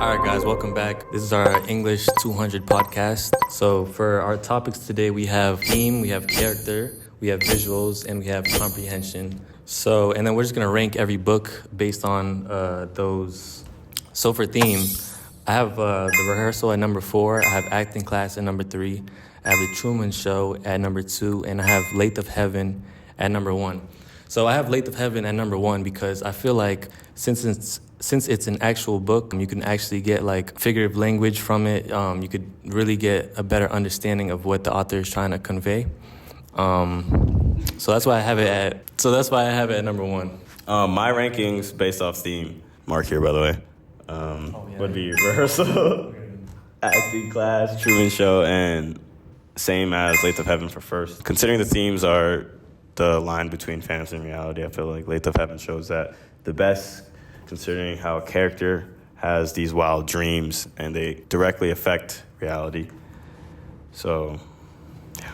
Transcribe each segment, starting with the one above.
All right, guys, welcome back. This is our English 200 podcast. So for our topics today, we have theme, we have character, we have visuals, and we have comprehension. So, and then we're just going to rank every book based on those. So for theme, I have the rehearsal at number 4. I have acting class at number 3. I have the Truman Show at number 2. And I have Late of Heaven at number 1. So I have Late of Heaven at number 1 because I feel like since it's an actual book, you can actually get like figurative language from it. You could really get a better understanding of what the author is trying to convey. So that's why I have it at number 1. My rankings based off theme, mark here by the way, would be rehearsal, acting class, Truman Show, and same as Late of Heaven for first. Considering the themes are the line between fantasy and reality, I feel like Late of Heaven shows that the best, considering how a character has these wild dreams and they directly affect reality. So, yeah.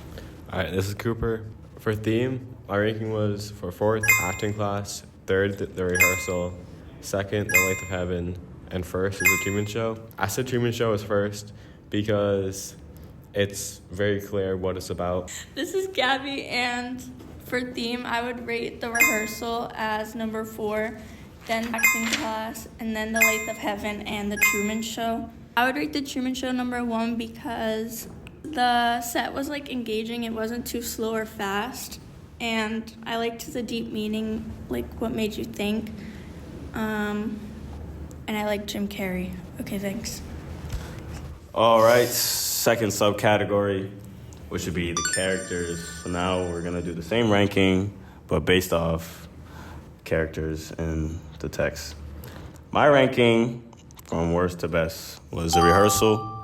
All right, this is Cooper. For theme, my ranking was for 4th, acting class, 3rd, the rehearsal, 2nd, the Late of Heaven, and 1st is the Truman Show. I said Truman Show is 1st because it's very clear what it's about. This is Gabby, and for theme, I would rate the rehearsal as number 4, then acting class, and then the Late of Heaven and the Truman Show. I would rate the Truman Show number 1 because the set was like engaging. It wasn't too slow or fast, and I liked the deep meaning, like what made you think. And I like Jim Carrey. Okay, thanks. All right, second subcategory, which would be the characters. So now we're gonna do the same ranking, but based off characters in the text. My ranking from worst to best was the rehearsal,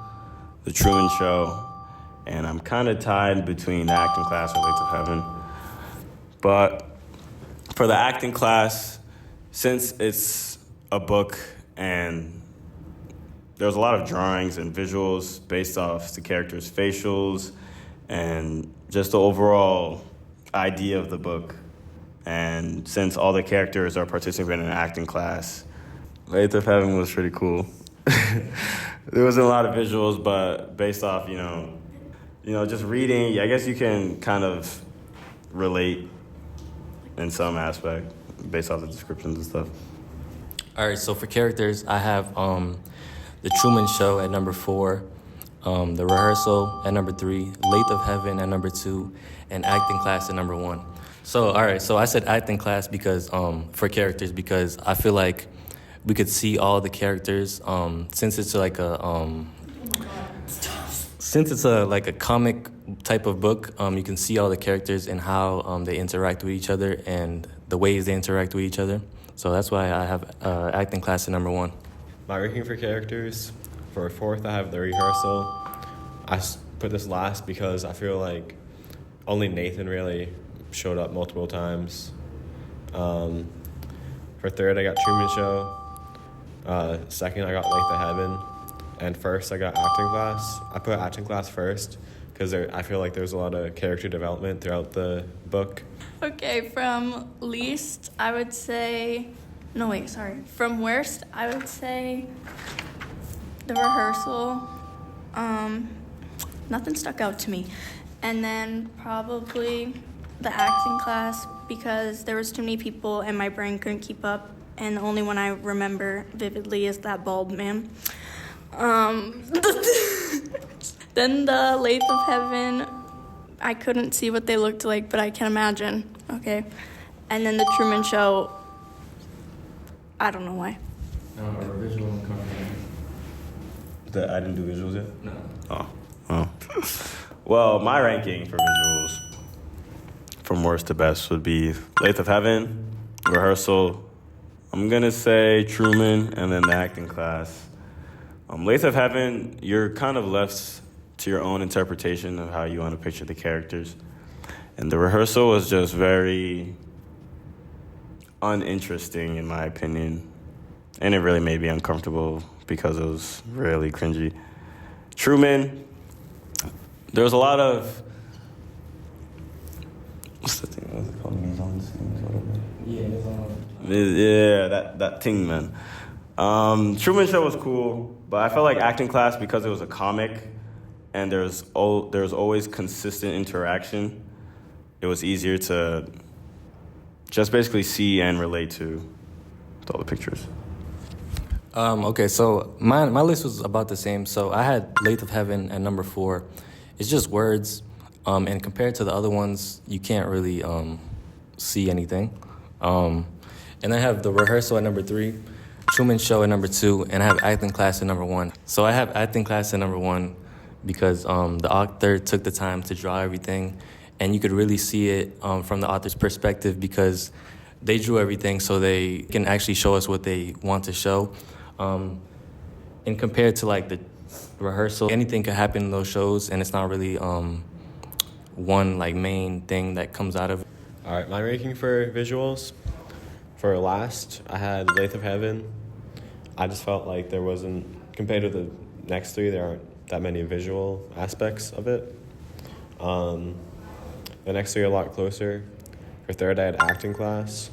the Truman Show, and I'm kind of tied between the acting class and Late of Heaven. But for the acting class, since it's a book and there's a lot of drawings and visuals based off the characters' facials and just the overall idea of the book, and since all the characters are participating in an acting class, Late of Heaven was pretty cool. There wasn't a lot of visuals, but based off, just reading, I guess you can kind of relate in some aspect based off the descriptions and stuff. All right, so for characters, I have the Truman Show at number 4, the rehearsal at number 3, Late of Heaven at number 2, and acting class at number 1. So, all right, so I said acting class because for characters because I feel like we could see all the characters since it's like a comic type of book. You can see all the characters and how they interact with each other and the ways they interact with each other. So that's why I have acting class at number 1. My ranking for characters, for 4th, I have the rehearsal. I put this last because I feel like only Nathan really showed up multiple times. For 3rd, I got Truman Show. 2nd, I got Late of Heaven. And 1st, I got acting class. I put acting class 1st because I feel like there's a lot of character development throughout the book. Okay, from least, I would say... No, wait, sorry. From worst, I would say the rehearsal. Nothing stuck out to me. And then probably the acting class because there was too many people and my brain couldn't keep up. And the only one I remember vividly is that bald man. Then the Late of Heaven, I couldn't see what they looked like, but I can imagine. Okay. And then the Truman Show, I don't know why. Visual and comprehension. I didn't do visuals yet? No. Oh. Well, my ranking for visuals from worst to best would be Late of Heaven, rehearsal, I'm going to say Truman, and then the acting class. Late of Heaven, you're kind of left to your own interpretation of how you want to picture the characters. And the rehearsal was just very uninteresting, in my opinion. And it really made me uncomfortable because it was really cringy. Truman, there was a lot of... What's the thing? What's it called? Yeah, that thing, man. Truman Show was cool, but I felt like acting class because it was a comic and there's always consistent interaction. It was easier to just basically see and relate to with all the pictures. Okay, so my list was about the same. So I had Lathe of Heaven at number 4. It's just words, and compared to the other ones, you can't really see anything. And I have The Rehearsal at number 3, Truman Show at number 2, and I have Acting Class at number 1. So I have Acting Class at number 1 because the author took the time to draw everything, and you could really see it from the author's perspective because they drew everything so they can actually show us what they want to show. And compared to like the rehearsal, anything could happen in those shows, and it's not really one like main thing that comes out of it. All right, my ranking for visuals. For last, I had Lathe of Heaven. I just felt like there wasn't, compared to the next 3, there aren't that many visual aspects of it. The next 3 are a lot closer. For third, I had Acting Class.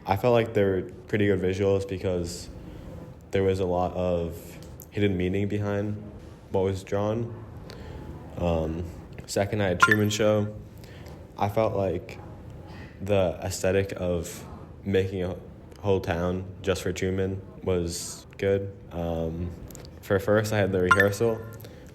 I felt like they were pretty good visuals because there was a lot of hidden meaning behind what was drawn. Second, I had Truman Show. I felt like the aesthetic of making a whole town just for Truman was good. For first, I had The Rehearsal.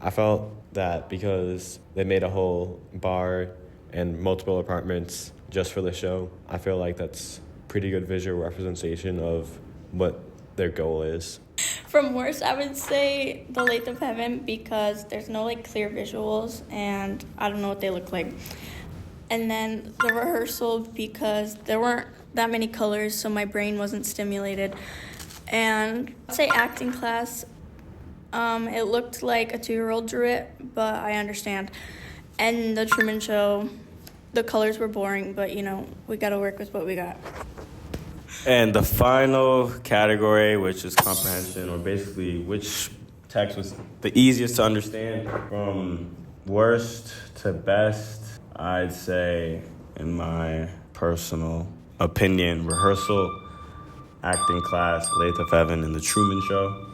I felt that because they made a whole bar and multiple apartments just for the show, I feel like that's pretty good visual representation of what their goal is. From worst, I would say The Lathe of Heaven because there's no like clear visuals and I don't know what they look like. And then The Rehearsal because there weren't that many colors, so my brain wasn't stimulated. And I'd say Acting Class. It looked like a 2-year-old drew it, but I understand. And The Truman Show, the colors were boring, but we got to work with what we got. And the final category, which is comprehension, or basically which text was the easiest to understand, from worst to best, I'd say, in my personal opinion, Rehearsal, Acting Class, Lathe of Heaven, and The Truman Show.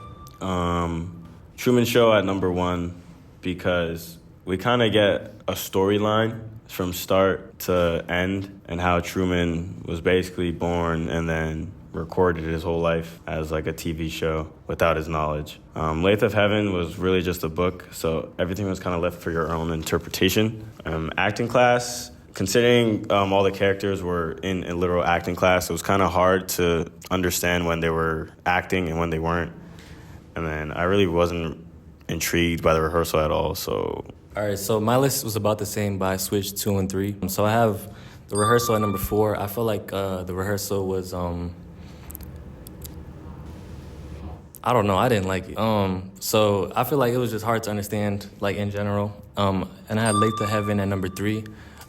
Truman Show at number 1 because we kind of get a storyline from start to end and how Truman was basically born and then recorded his whole life as like a TV show without his knowledge. Lathe of Heaven was really just a book, so everything was kind of left for your own interpretation. Acting Class, considering all the characters were in a literal acting class, it was kind of hard to understand when they were acting and when they weren't. And then I really wasn't intrigued by The Rehearsal at all, so... All right, so my list was about the same, but I switched 2 and 3. So I have The Rehearsal at number 4. I feel like The Rehearsal was, I don't know, I didn't like it. So I feel like it was just hard to understand, like, in general. And I had Lathe of Heaven at number 3.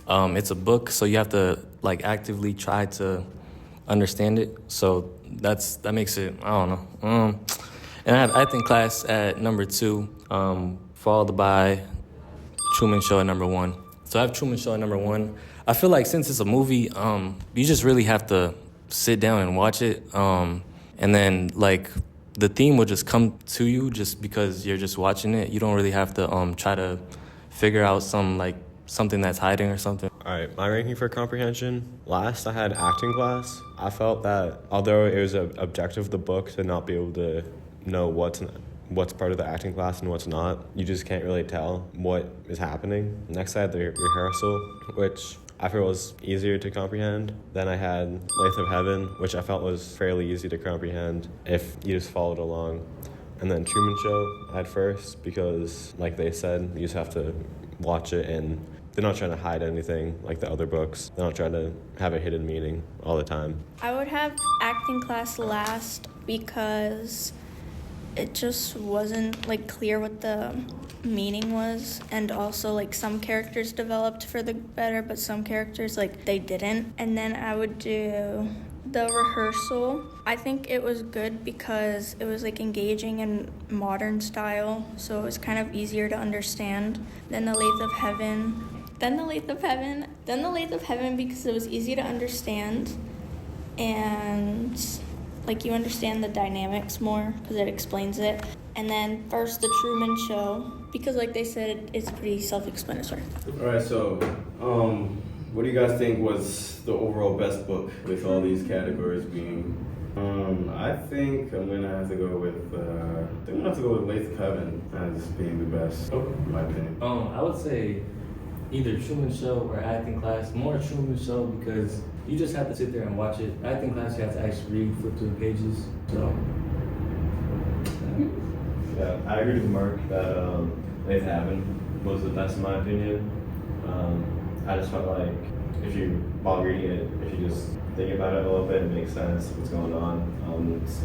It's a book, so you have to, like, actively try to understand it. So that makes it, I don't know. And I have Acting Class at number 2, followed by Truman Show at number 1. So I have Truman Show at number 1. I feel like since it's a movie, you just really have to sit down and watch it. And then, like, the theme will just come to you just because you're just watching it. You don't really have to try to figure out something that's hiding or something. All right, my ranking for comprehension. Last, I had Acting Class. I felt that although it was an objective of the book to not be able to know what's part of the acting class and what's not, you just can't really tell what is happening. Next, I had The Rehearsal, which I feel was easier to comprehend. Then I had Lathe of Heaven, which I felt was fairly easy to comprehend if you just followed along. And then Truman Show I had first because, like they said, you just have to watch it and they're not trying to hide anything like the other books. They're not trying to have a hidden meaning all the time. I would have Acting Class last because it just wasn't like clear what the meaning was, and also like some characters developed for the better, but some characters like they didn't. And then I would do The Rehearsal. I think it was good because it was like engaging in modern style, so it was kind of easier to understand. Then The Lathe of Heaven. Then The Lathe of Heaven. Then The Lathe of Heaven because it was easy to understand. And like you understand the dynamics more because it explains it. And then first the Truman Show, because like they said, it's pretty self-explanatory. All right, so what do you guys think was the overall best book with all these categories being? I think I'm gonna have to go with Lathe of Heaven as being the best, in my opinion. I would say either Truman Show or acting class. More Truman Show because you just have to sit there and watch it. Acting class, you have to actually read, flip through the pages. So. Yeah, I agree with Mark that Lathe of Heaven was the best in my opinion. I just felt like while reading it, if you just think about it a little bit, it makes sense what's going on. It's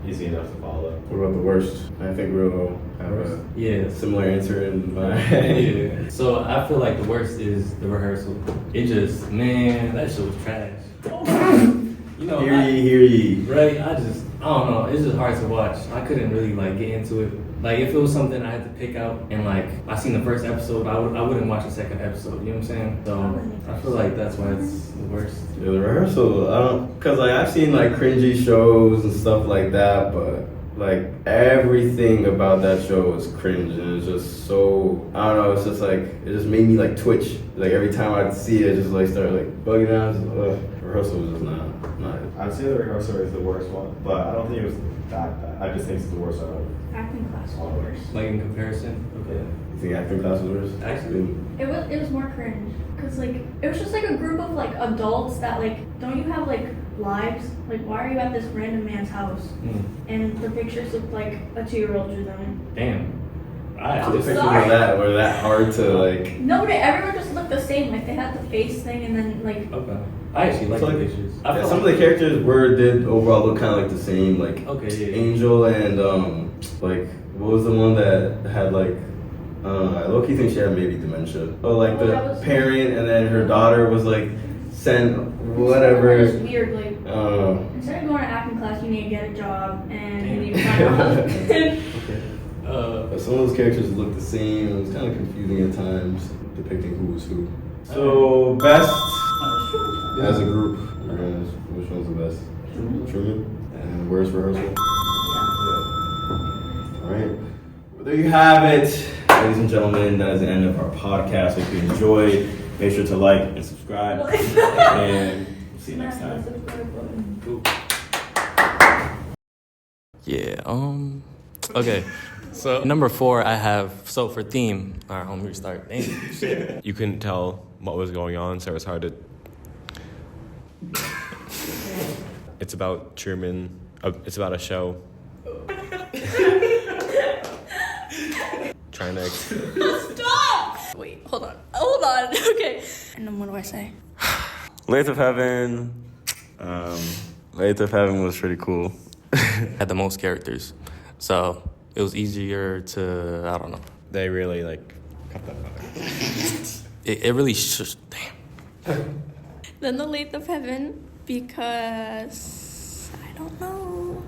easy enough to follow. What about the worst? I think we'll have a similar answer in mind. Yeah. So I feel like the worst is the rehearsal. It just, man, that shit was trash. You know, hear ye. Right? I don't know. It's just hard to watch. I couldn't really like get into it. Like if it was something I had to pick out and like I seen the first episode, I wouldn't watch the second episode. You know what I'm saying? So I feel like that's why it's the worst. Yeah, the rehearsal. Cause like I've seen like cringy shows and stuff like that, but like everything about that show was cringe and it's just so I don't know. It's just like it just made me like twitch. Like every time I'd see it, just like start like bugging out. Rehearsal was just not. I'd say the rehearsal is the worst one, but I don't think it was that bad. I just think it's the worst out of Acting class all was the worse. Like in comparison. Okay. You think acting class was worse? Actually. It was more cringe because like it was just like a group of like adults that like don't you have like lives? Like why are you at this random man's house? And the pictures look like a 2-year-old drew them in. Damn. So the pictures were that hard to like. No, but everyone just looked the same. Like they had the face thing and then like. Okay. I actually like the pictures. Yeah, some of the characters did overall look kind of like the same. Like Angel and like what was the one that had like I low-key think she had maybe dementia. Oh, like the parent and then her daughter was like sent whatever. It was weird. Like instead of going to acting class, you need to get a job and you need to find a husband. Some of those characters looked the same. It was kind of confusing at times, depicting who was who. So best as a group, which one's the best? Truman. And worst rehearsal. All right. Well, there you have it, ladies and gentlemen. That is the end of our podcast. If you enjoyed, make sure to like and subscribe. And see you next time. Yeah. Okay. So number 4, I have for theme. All right, let me restart. Shit. You couldn't tell what was going on, so it was hard to. It's about Truman. It's about a show. Trying to. Stop! Wait, hold on. Okay. And then what do I say? Lathe of Heaven. Lathe of Heaven was pretty cool. Had the most characters, so it was easier to I don't know. They really like cut that out. It really damn. Then the Lathe of Heaven because I don't know.